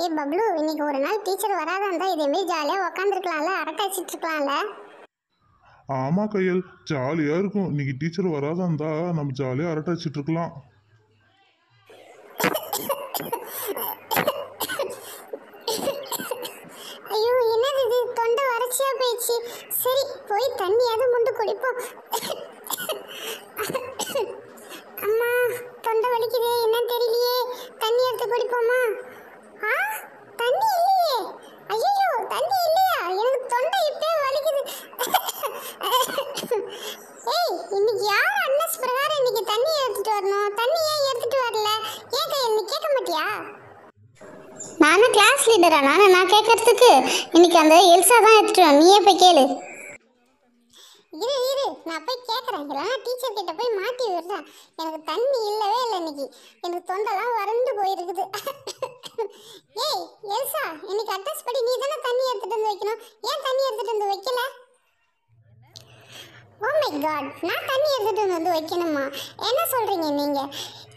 ஏ பப்ளு, இன்னைக்கு ஒரு நாள் டீச்சர் வராத இருந்தா இதேமாரி ஜாலியாக உக்காந்துருக்கலாம்ல, அரட்டை அடிச்சிட்டு இருக்கலாம்ல. ஆமா கையல், ஜாலியா இருக்கும். இன்னைக்கு டீச்சர் வராத இருந்தா நம்ம ஜாலியா அரட்டை அடிச்சிட்டு இருக்கலாம். ஐயோ, என்னது இது? தொண்டை வறட்சியா போயிடுச்சு. சரி, போய் தண்ணியாவது முண்டு குடிப்போம். அம்மா, தொண்டை வலிக்குதே, என்னன்னு தெரியலையே. தண்ணி எடுத்து குடிப்போமா? ஆ, தண்ணி இல்லையே. ஐயோ, தண்ணி இல்லையா? எனக்கு தொண்டை இப்பே வலிக்குது. ஏய், இன்னைக்கு யார் அன்னஸ் பிரகாரம் இன்னைக்கு தண்ணி எடுத்துட்டு வரணும்? தண்ணி ஏன் எடுத்துட்டு வரல? ஏன் கையில் நீ கேட்க மாட்டியா? நானும் கிளாஸ் லீடரா? நான் கேட்கறதுக்கு இன்னைக்கு அந்த எல்சா தான் எடுத்துட்டு வா. நீயே போய் கேளு. இரு, நான் போய் கேட்குறேன். இல்லைனா டீச்சர் கிட்ட போய் மாட்டி விடுறேன். எனக்கு தண்ணி இல்லவே இல்லை இன்னைக்கு. எனக்கு தொண்டெல்லாம் வறண்டு போயிருக்குது. ஏய் எல்சா, இன்னைக்கு அட்ரஸ் படி நீ தானே தண்ணி எடுத்துட்டு வந்து வைக்கணும். ஏன் தண்ணி எடுத்துட்டு வந்து வைக்கல? ஓ மை காட், நான் தண்ணி எடுத்துட்டு வந்து வைக்கணுமா? என்ன சொல்றீங்க நீங்க?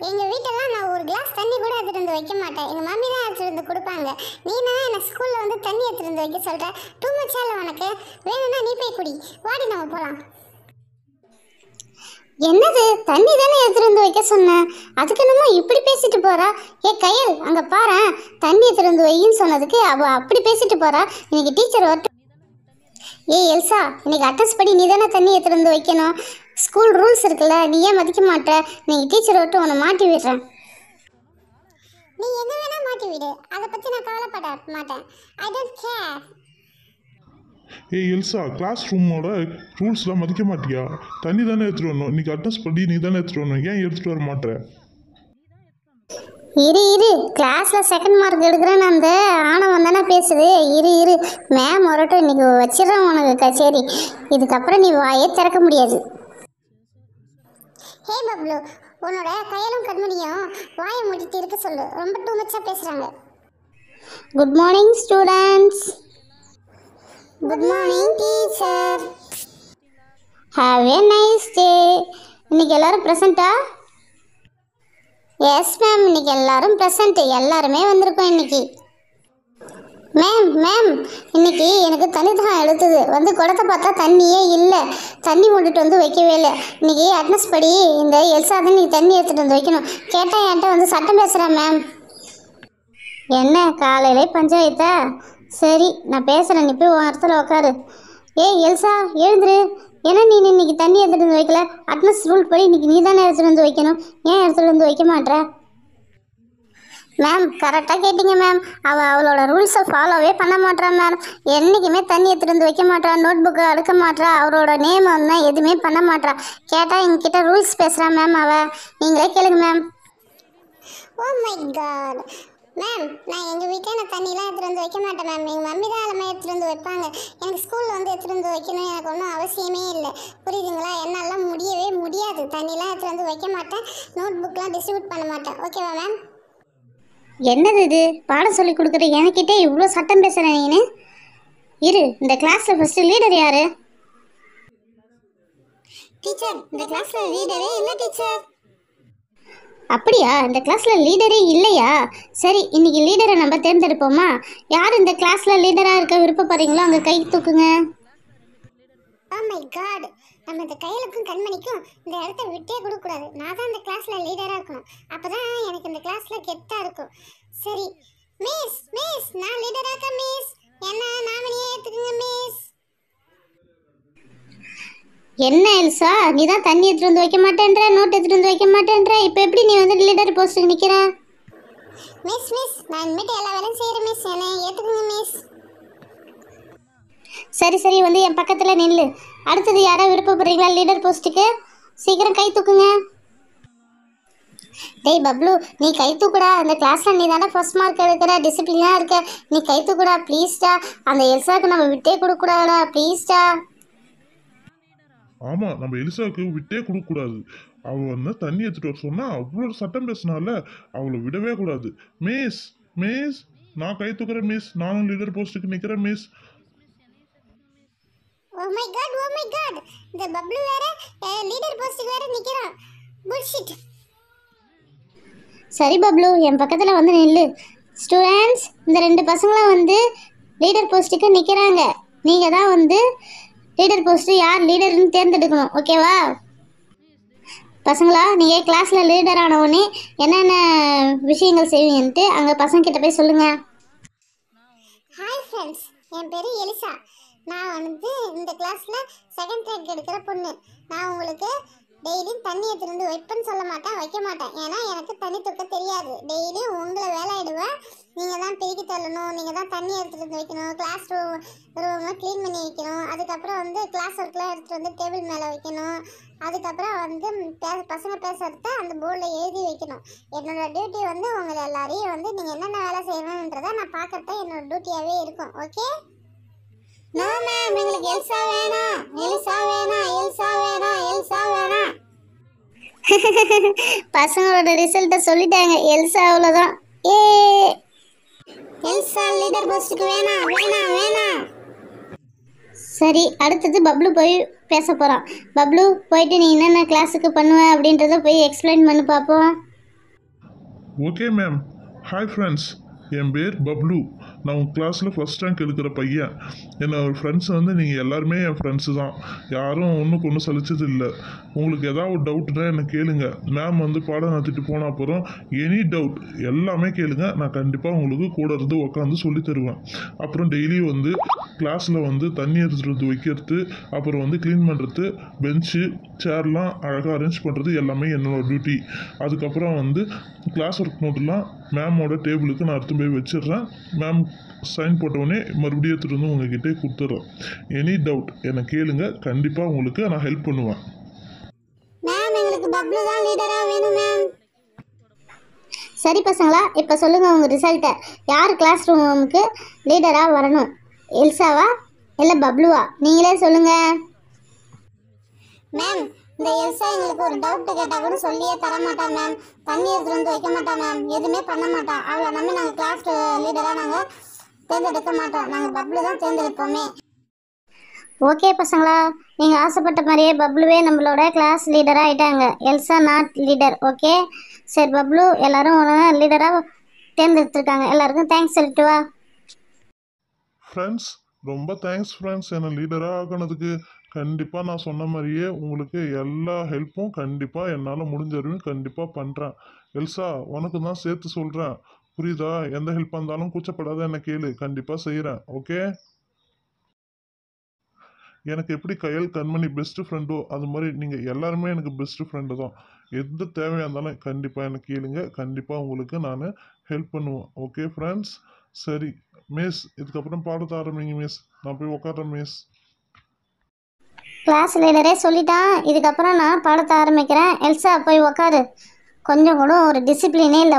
எங்க வீட்டெல்லாம் நான் ஒரு கிளாஸ் தண்ணி கூட எடுத்துட்டு வந்து வைக்க மாட்டேன். எங்க மம்மி தான் எடுத்துட்டு வந்து கொடுப்பாங்க. நீ தான் என்ன ஸ்கூல்ல வந்து தண்ணி எடுத்துட்டு வந்து வைக்க சொல்ற. டூ மச்சா இல்லை உனக்கு? வேணும்னா நீ போய் குடி. வாடி, நம்ம போலாம். என்னது, தண்ணி தானே எடுத்துட்டு வந்து வைக்க சொன்னேன், அதுக்கு என்னமோ இப்படி பேசிட்டு போறா. ஏ கையல், அங்க பாரு, தண்ணி எடுத்துட்டு வந்து வையின்னு சொன்னதுக்கு அவ அப்படி பேசிட்டு போறா. இன்னைக்கு டீச்சர் வரட்டும். ஏய் எல்சா, இன்னைக்கு அட்ரஸ் படி நீ தானே தண்ணி எடுத்துட்டு வந்து வைக்கணும். ஸ்கூல் ரூல்ஸ் இருக்குல்ல, நீ ஏன் மதிக்க மாட்ட? இன்னைக்கு டீச்சர் வரட்டும், உன்னை மாட்டி விடுறேன். நீ எங்க வேணா மாட்டி விடு, அதை பத்தி நான் கவலைப்பட மாட்டேன். I don't care. ஏய் எல்சா, கிளாஸ் ரூமோட ரூல்ஸ்லாம் மதிக்க மாட்டியா? தண்ணி தானே எடுத்துட்டு வரணும். இன்னைக்கு அட்ரஸ் படி நீ தானே எடுத்துட்டு வரணும். ஏன் எடுத்துட்டு வர மாட்டேற? இரு, கிளாஸ்ல செகண்ட் மார்க் எடுக்கிறேன்னு அந்த ஆணவம் தானே பேசுது. இரு, மேம் வரட்டும், இன்னைக்கு வச்சிடறேன் உனக்கு கச்சேரி. இதுக்கப்புறம் நீ வாயே திறக்க முடியாது. ஹே பப்ளு, உன்னோட கையிலும் கண்மணியும் வாயை மூடிட்டு இருக்க சொல்லு. ரொம்ப டூ மச்சா பேசுறாங்க. Good morning students. Good morning teacher. Have a nice day. இன்னைக்கு எல்லாரும் ப்ரெசண்டா? எஸ் மேம், இன்னைக்கு எல்லாரும் ப்ரெசண்ட். எல்லாருமே வந்திருக்கோம் இன்னைக்கு. மேம், இன்னைக்கு எனக்கு தண்ணி தான் எடுத்தது. வந்து குடத்தை பார்த்தா தண்ணியே இல்லை. தண்ணி மூடிட்டு வந்து வைக்கவே இல்லை. இன்னைக்கு அட்னஸ் படி இந்த எல்சா தான் இன்னைக்கு தண்ணி எடுத்துகிட்டு வந்து வைக்கணும். கேட்டால் என்கிட்ட வந்து சட்டம் பேசுகிறேன் மேம். என்ன காலையிலே பஞ்சாயத்தா? சரி, நான் பேசுகிறேன், நீ போய் உன் இடத்துல உட்காரு. ஏய் எல்சா, எழுந்துரு. ஏன்னா நீ இன்னைக்கு தண்ணி எடுத்துகிட்டு வந்து வைக்கல? அட்னஸ் ரூல் படி இன்னைக்கு நீ தானே எடுத்துகிட்டு வந்து வைக்கணும். ஏன் எடுத்துகிட்டு வந்து வைக்க மாட்டேற? மேம், கரெக்டாக கேட்டிங்க மேம். அவளோட ரூல்ஸை ஃபாலோவே பண்ண மாட்டா மேம். என்றைக்குமே தண்ணி எடுத்துகிட்டு வந்து வைக்க மாட்டா, நோட் புக்கை அடுக்க மாட்டா, அவரோட நேம் வந்து எதுவுமே பண்ண மாட்டா. கேட்டால் எங்ககிட்ட ரூல்ஸ் பேசுகிறா மேம். நீங்களே கேளுங்க ma'am. Oh my God ma'am, நான் எங்கள் வீட்டில் நான் தண்ணிலாம் எடுத்துகிட்டு வந்து வைக்க மாட்டேன் மேம். எங்கள் மம்மி தான் எல்லாமே எடுத்துகிட்டு வந்து வைப்பாங்க. எனக்கு ஸ்கூலில் வந்து எடுத்துகிட்டு வந்து வைக்கணும் எனக்கு ஒன்றும் அவசியமே இல்லை. புரியுதுங்களா? என்னாலாம் முடியவே முடியாது. தண்ணிலாம் எடுத்துகிட்டு வந்து வைக்க மாட்டேன். நோட் புக்கெலாம் டிஸ்ட்ரிபியூட் பண்ண மாட்டேன். ஓகேவா மேம்? என்னது இது? பாடம் சொல்லி கொடுக்குற என்கிட்ட இவ்வளோ சட்டம் பேசுகிறேன் நீனு? இரு, இந்த கிளாஸில் ஃபஸ்ட்டு லீடர் யாரு? டீச்சர், இந்த கிளாஸில் லீடரே இல்லை டீச்சர். அப்படியா? இந்த கிளாஸில் லீடரே இல்லையா? சரி, இன்னைக்கு லீடரை நம்ம தேர்ந்தெடுப்போமா? யார் இந்த கிளாஸில் லீடராக இருக்க விருப்பப்படுறீங்களோ அங்கே கை தூக்குங்க. ஓ மை காட், நம்ம இந்த கையிலுக்கும் கண்மணிக்கும் இந்த இடத்த விட்டே கொடுக்கக்கூடாது. நான் தான் இந்த கிளாஸில் லீடராக இருக்கணும். அப்போ தான் எனக்கு இந்த கிளாஸில் கெத்தாக இருக்கும். சரி மிஸ், நான் லீடராக இருக்கேன் மிஸ். என்ன நாமினியே ஏற்றுக்குங்க மிஸ். என்ன எல்சா, நீ தான் தண்ணி எடுத்துகிட்டு வந்து வைக்க மாட்டேன்ற, நோட் எடுத்துகிட்டு வந்து வைக்க மாட்டேன்ற. இப்போ எப்படி நீ வந்து லீடர் போஸ்ட்டுக்கு நிற்கிற? மிஸ், நான் இனிமேட்டு எல்லா வேலையும் செய்கிறேன் மிஸ். என்ன ஏற்றுக்குங்க மிஸ். சரி, வந்து என் பக்கத்தில் நில்லு. அடுத்தது யாரோ விருப்பப்படுறீங்களா லீடர் போஸ்ட்டுக்கு? சீக்கிரம் கை தூக்குங்க. டேய் பப்ளு, நீ கை தூக்குடா. அந்த கிளாஸில் நீ தானே ஃபர்ஸ்ட் மார்க் எடுக்கிற, டிசிப்ளினாக இருக்க. நீ கை தூக்குடா ப்ளீஸ்டா. அந்த எல்சாவுக்கு நம்ம விட்டே கொடுக்கூடாடா ப்ளீஸ்டா. ஆமா, நம்ம எலிசாவுக்கு விட்டே கொடுக்க கூடாது. அவ வந்து தண்ணி எடுத்துட்டு வர சொன்னா அவ்வளோ சட்டம் பேசினால அவளை விடவே கூடாது. மிஸ், நான் கை தூக்குறேன் மிஸ். நானும் லீடர் போஸ்ட்டுக்கு நிற்கிறேன் மிஸ். ஓ மை காட், இந்த பப்ளு வேற லீடர் போஸ்ட்டுக்கு வேற நிற்கிறான். புல்ஷிட். சரி பப்ளு, என் பக்கத்தில் வந்து நில்லு. ஸ்டூடெண்ட்ஸ், இந்த 2 பசங்களும் வந்து லீடர் போஸ்ட்டுக்கு நிற்கிறாங்க. நீங்கள் தான் வந்து லீடர் போஸ்ட்டு யார் லீடர்னு தேர்ந்தெடுக்கணும். ஓகேவா பசங்களா? நீங்கள் கிளாஸில் லீடர் ஆனவுடனே என்னென்ன விஷயங்கள் செய்வீங்கன்ட்டு அங்கே பசங்கக்கிட்ட போய் சொல்லுங்கள். ஹாய் ஃப்ரெண்ட்ஸ், என் பேர் எலிசா. நான் வந்து இந்த கிளாஸில் செகண்ட் ரேங்க் எடுக்கிற பொண்ணு. நான் உங்களுக்கு டெய்லியும் தண்ணி எடுத்துருந்து வைப்பேன்னு சொல்ல மாட்டேன், வைக்க மாட்டேன். ஏன்னா எனக்கு தண்ணி தூக்க தெரியாது. டெய்லியும் உங்களை வேலையிடுவேன். நீங்கள் தான் பெருக்கி தள்ளணும், நீங்கள் தான் தண்ணி எடுத்துகிட்டு வந்து வைக்கணும், கிளாஸ் ரூமை க்ளீன் பண்ணி வைக்கணும். அதுக்கப்புறம் வந்து கிளாஸ் ஒர்க்லாம் எடுத்துகிட்டு வந்து டேபிள் மேலே வைக்கணும். அதுக்கப்புறம் வந்து பசங்க பேசுகிறத அந்த போர்டில் எழுதி வைக்கணும். என்னோட டியூட்டி வந்து உங்களை எல்லாரையும் வந்து நீங்கள் என்னென்ன வேலை செய்யணுன்றதை நான் பார்க்கறது என்னோட டியூட்டியாகவே இருக்கும். ஓகே? நோ மேம், எங்களுக்கு எல்சா வேணாம், எலிசா வேணாம், எல்சா வேணாம், எல்சா வேணாம். பசங்களோட ரிசல்ட்டை சொல்லிட்டாங்க. எல்சா அவ்வளோதான். ஏ எல்சா லீடர் போஸ்ட்டுக்கு வேணாம், வேணாம், வேணாம். சரி, அடுத்தது பப்ளு போய் பேச போகிறான். பப்ளு, போயிட்டு நீ என்னென்ன கிளாஸுக்கு பண்ணுவ அப்படின்றத போய் எக்ஸ்பிளைன் பண்ணி பார்ப்போம். Okay ma'am. ஹாய் ஃப்ரெண்ட்ஸ், என் பேர் பப்ளு. நான் உங்கள் கிளாஸில் ஃபஸ்ட் ரேங்க் எடுக்கிற பையன். என்னோடய ஃப்ரெண்ட்ஸ் வந்து நீங்கள் எல்லாருமே என் ஃப்ரெண்ட்ஸு தான். யாரும் ஒன்றுக்கு ஒன்றும் சலிச்சது இல்லை. உங்களுக்கு ஏதாவது ஒரு டவுட்னா என்ன கேளுங்க. மேம் வந்து பாடம் நடத்திட்டு போன அப்புறம் எனி டவுட் எல்லாமே கேளுங்க. நான் கண்டிப்பாக உங்களுக்கு கூட இருந்து உட்காந்து சொல்லி தருவேன். அப்புறம் டெய்லியும் வந்து கிளாஸில் வந்து தண்ணி எடுத்துகிட்டு வந்து வைக்கிறது, அப்புறம் வந்து க்ளீன் பண்ணுறது, பெஞ்சு சேர்லாம் அழகாக அரேஞ்ச் பண்ணுறது எல்லாமே என்னோடய டியூட்டி. அதுக்கப்புறம் வந்து கிளாஸ் ஒர்க் நோட்டெலாம் மேமோட டேபிளுக்கு நான் எடுத்து போய் வச்சிடுறேன். மேம் சைன் போட்டவுடனே மறுபடியும் எடுத்துகிட்டு வந்து உங்ககிட்டே கொடுத்துட்றேன். எனி டவுட் என்னை கேளுங்க, கண்டிப்பாக உங்களுக்கு நான் ஹெல்ப் பண்ணுவேன். மேம், எங்களுக்கு பப்ளு தான் லீடராக வேணும் மேம். சரி பசங்களா, இப்போ சொல்லுங்கள் உங்கள் ரிசல்ட்டை. யார் கிளாஸ் ரூமுக்கு லீடராக வரணும்? எல்சாவா இல்லை பப்ளுவா? நீங்களே சொல்லுங்கள். மேம், இந்த எல்சா எங்களுக்கு ஒரு டவுட் கேட்டால் கூட சொல்லியே தர மாட்டா மேம். தண்ணி எடுத்துகிட்டு வந்து வைக்க மாட்டா மேம். எதுவுமே பண்ண மாட்டா. அவளை நம்பி நாங்கள் கிளாஸ் லீடராக நாங்கள் தேர்ந்தெடுக்க மாட்டோம். நாங்கள் பப்ளு தான் தேர்ந்தெடுப்போமே. ஓகே பசங்களா, நீங்கள் ஆசைப்பட்ட மாதிரியே பப்ளுவே நம்மளோட கிளாஸ் லீடராக ஆகிட்டாங்க. Elsa not leader. ஓகே சரி பப்ளு, எல்லாரும் லீடராக தேர்ந்தெடுத்துருக்காங்க. எல்லாருக்கும் தேங்க்ஸ் சொல்லிட்டு வா. ஃப்ரெண்ட்ஸ், ரொம்ப தேங்க்ஸ் ஃப்ரெண்ட்ஸ், என்னை லீடராக ஆக்கினதுக்கு. கண்டிப்பாக நான் சொன்ன மாதிரியே உங்களுக்கு எல்லா ஹெல்ப்பும் கண்டிப்பாக என்னால் முடிஞ்ச வரையும் கண்டிப்பாக பண்ணுறேன். எல்சா, உனக்கு தான் சேர்த்து சொல்கிறேன், புரியுதா? எந்த ஹெல்ப்பாக இருந்தாலும் கூச்சப்படாத என்னை கேளு, கண்டிப்பாக செய்கிறேன். ஓகே? எனக்கு எப்படி கையல் கண்மணி பெஸ்ட்டு ஃப்ரெண்டோ அது மாதிரி நீங்கள் எல்லாருமே எனக்கு பெஸ்ட்டு ஃப்ரெண்டு தான். எந்த தேவையாக இருந்தாலும் கண்டிப்பாக எனக்கு கேளுங்க, கண்டிப்பாக உங்களுக்கு நான் ஹெல்ப் பண்ணுவேன். Okay friends? சரி மிஸ், இதுக்கப்புறம் பாடத்தை ஆரம்பிங்க மிஸ். நான் போய் உட்காரேன் மிஸ். கிளாஸ் லீடரே சொல்லிட்டான், இதுக்கப்புறம் நான் பாடத்தை ஆரம்பிக்கிறேன். எல்சா போய் உக்காரு. கொஞ்சம் கூட ஒரு டிசிப்ளினே இல்லை.